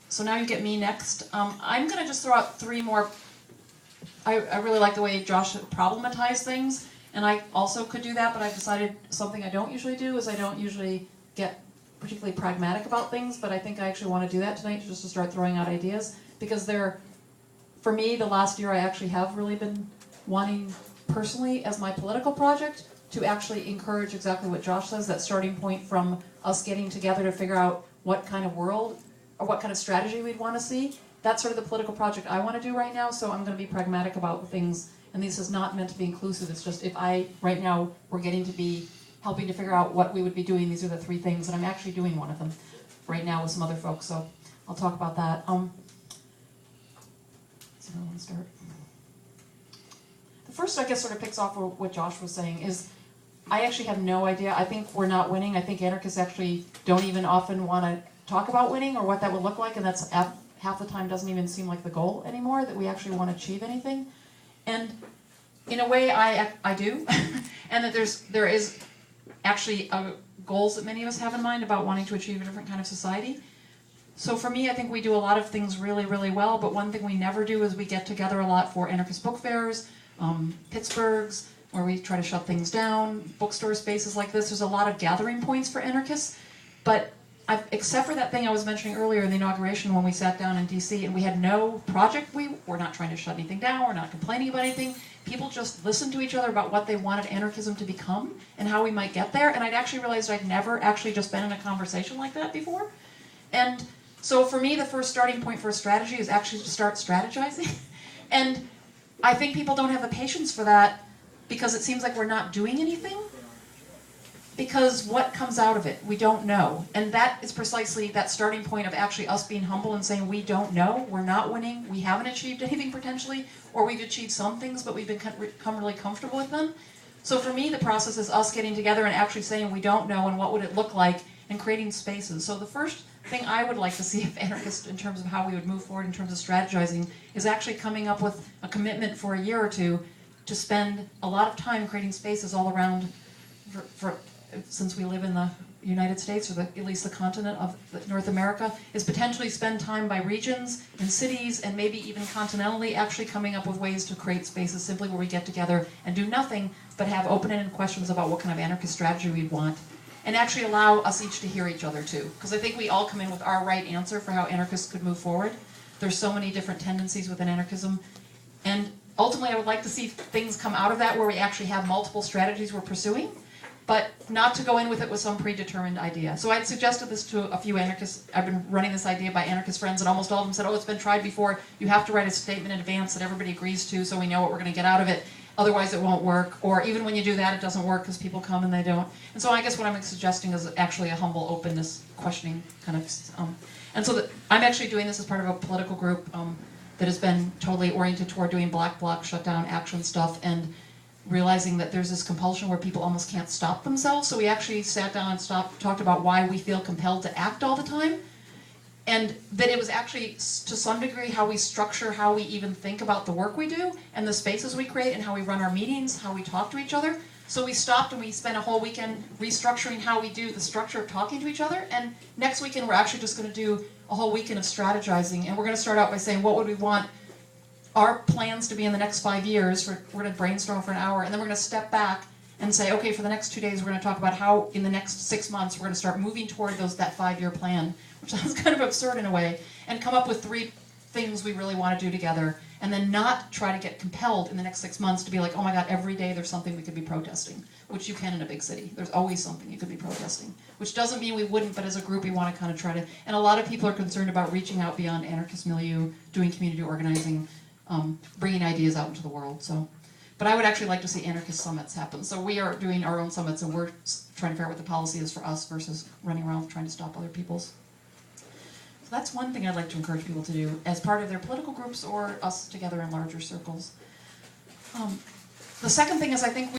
So now you get me next. I'm going to just throw out three more. I really like the way Josh problematized things, and I also could do that, but I've decided something I don't usually do is I don't usually get particularly pragmatic about things, but I think I actually want to do that tonight, just to start throwing out ideas, because for me, the last year I actually have really been wanting personally as my political project to actually encourage exactly what Josh says, that starting point from us getting together to figure out what kind of world or what kind of strategy we'd want to see. That's sort of the political project I want to do right now, so I'm going to be pragmatic about things, and this is not meant to be inclusive. It's just if right now we're getting to be helping to figure out what we would be doing, these are the three things, and I'm actually doing one of them right now with some other folks, so I'll talk about that. So I want to start. The first, I guess, sort of picks off what Josh was saying, is I actually have no idea. I think we're not winning. I think anarchists actually don't even often want to talk about winning or what that would look like, and that's half the time doesn't even seem like the goal anymore, that we actually want to achieve anything. And in a way, I do, and that there is actually goals that many of us have in mind about wanting to achieve a different kind of society. So for me, I think we do a lot of things really, really well, but one thing we never do is we get together a lot for anarchist book fairs, Pittsburgh's, where we try to shut things down, bookstore spaces like this. There's a lot of gathering points for anarchists, but except for that thing I was mentioning earlier in the inauguration when we sat down in DC and we had no project, we're not trying to shut anything down, we're not complaining about anything. People just listened to each other about what they wanted anarchism to become and how we might get there, and I'd actually realized I'd never actually just been in a conversation like that before. And so for me, the first starting point for a strategy is actually to start strategizing. And I think people don't have the patience for that because it seems like we're not doing anything. Because what comes out of it, we don't know. And that is precisely that starting point of actually us being humble and saying we don't know, we're not winning, we haven't achieved anything potentially, or we've achieved some things but we've become really comfortable with them. So for me, the process is us getting together and actually saying we don't know and what would it look like, and creating spaces. So the first thing I would like to see of anarchists in terms of how we would move forward in terms of strategizing is actually coming up with a commitment for a year or two to spend a lot of time creating spaces all around since we live in the United States, or at least the continent of North America, is potentially spend time by regions and cities and maybe even continentally actually coming up with ways to create spaces simply where we get together and do nothing but have open-ended questions about what kind of anarchist strategy we'd want, and actually allow us each to hear each other too. Because I think we all come in with our right answer for how anarchists could move forward. There's so many different tendencies within anarchism, and ultimately I would like to see things come out of that where we actually have multiple strategies we're pursuing, but not to go in with it with some predetermined idea. So I'd suggested this to a few anarchists. I've been running this idea by anarchist friends, and almost all of them said, oh, it's been tried before. You have to write a statement in advance that everybody agrees to so we know what we're going to get out of it. Otherwise it won't work. Or even when you do that, it doesn't work because people come and they don't. And so I guess what I'm suggesting is actually a humble openness, questioning kind of. And so I'm actually doing this as part of a political group that has been totally oriented toward doing black bloc shutdown action stuff, and realizing that there's this compulsion where people almost can't stop themselves. So we actually sat down and talked about why we feel compelled to act all the time. And that it was actually, to some degree, how we structure how we even think about the work we do, and the spaces we create, and how we run our meetings, how we talk to each other. So we stopped and we spent a whole weekend restructuring how we do the structure of talking to each other. And next weekend we're actually just going to do a whole weekend of strategizing. And we're going to start out by saying, what would we want our plans to be in the next 5 years? We're going to brainstorm for an hour, and then we're going to step back and say, okay, for the next 2 days we're going to talk about how in the next 6 months we're going to start moving toward that 5-year plan, which sounds kind of absurd in a way, and come up with 3 things we really want to do together, and then not try to get compelled in the next 6 months to be like, oh my god, every day there's something we could be protesting, which you can in a big city. There's always something you could be protesting, which doesn't mean we wouldn't, but as a group we want to kind of try to, and a lot of people are concerned about reaching out beyond anarchist milieu, doing community organizing, bringing ideas out into the world. So, but I would actually like to see anarchist summits happen. So we are doing our own summits, and we're trying to figure out what the policy is for us versus running around trying to stop other people's. So that's one thing I'd like to encourage people to do as part of their political groups or us together in larger circles. The second thing is I think